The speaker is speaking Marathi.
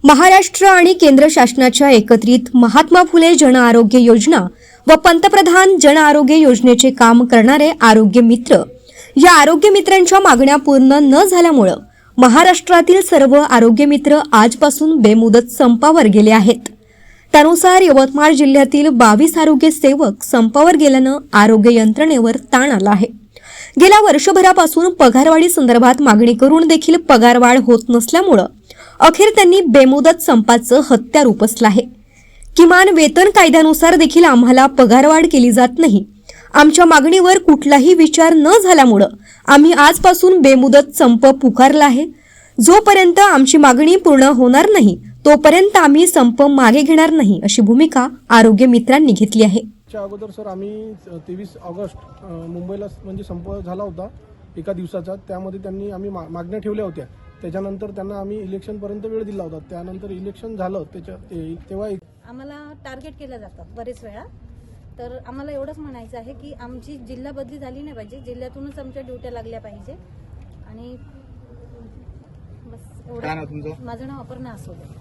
महाराष्ट्र आणि केंद्र शासनाच्या एकत्रित महात्मा फुले जन आरोग्य योजना व पंतप्रधान जन आरोग्य योजनेचे काम करणारे आरोग्य मित्र या आरोग्य मित्रांच्या मागण्या पूर्ण न झाल्यामुळे महाराष्ट्रातील सर्व आरोग्य मित्र आजपासून बेमुदत संपावर गेले आहेत। त्यानुसार यवतमाळ जिल्ह्यातील 22 आरोग्य सेवक संपावर गेल्याने आरोग्य यंत्रणेवर ताण आला आहे। गेल्या वर्षभरापासून पगारवाढी संदर्भात मागणी करून देखील पगारवाढ होत नसल्यामुळे अखेर त्यांनी बेमुदत संपाचं हत्यार उपसलं आहे। किमान वेतन कायद्यानुसार देखील आम्हाला पगारवाढ केली जात नाही। आमच्या मागणीवर कुठलाही विचार न झाल्यामुळे आम्ही आजपासून बेमुदत संप पुकारला आहे। जोपर्यंत आमची मागणी पूर्ण होणार नाही तोपर्यंत आम्ही संप मागे घेणार नाही अशी भूमिका आरोग्य मित्रांनी घेतली आहे। च्या अगोदर सर आम्ही 23 ऑगस्ट मुंबईला म्हणजे संप झाला होता एका दिवसाचा। त्यामध्ये त्यांनी आम्ही मागण्या ठेवल्या होत्या। त्याच्यानंतर त्यांना आम्ही इलेक्शनपर्यंत वेळ दिला होता। त्यानंतर इलेक्शन झालं तेव्हा आम्हाला टार्गेट केलं जातं बरेच वेळा। तर आम्हाला एवढंच म्हणायचं आहे की आमची जिल्हा बदली झाली नाही पाहिजे, जिल्ह्यातूनच आमच्या ड्युट्या लागल्या पाहिजे। आणि बस एवढं। माझं नाव अपर्णा असोले।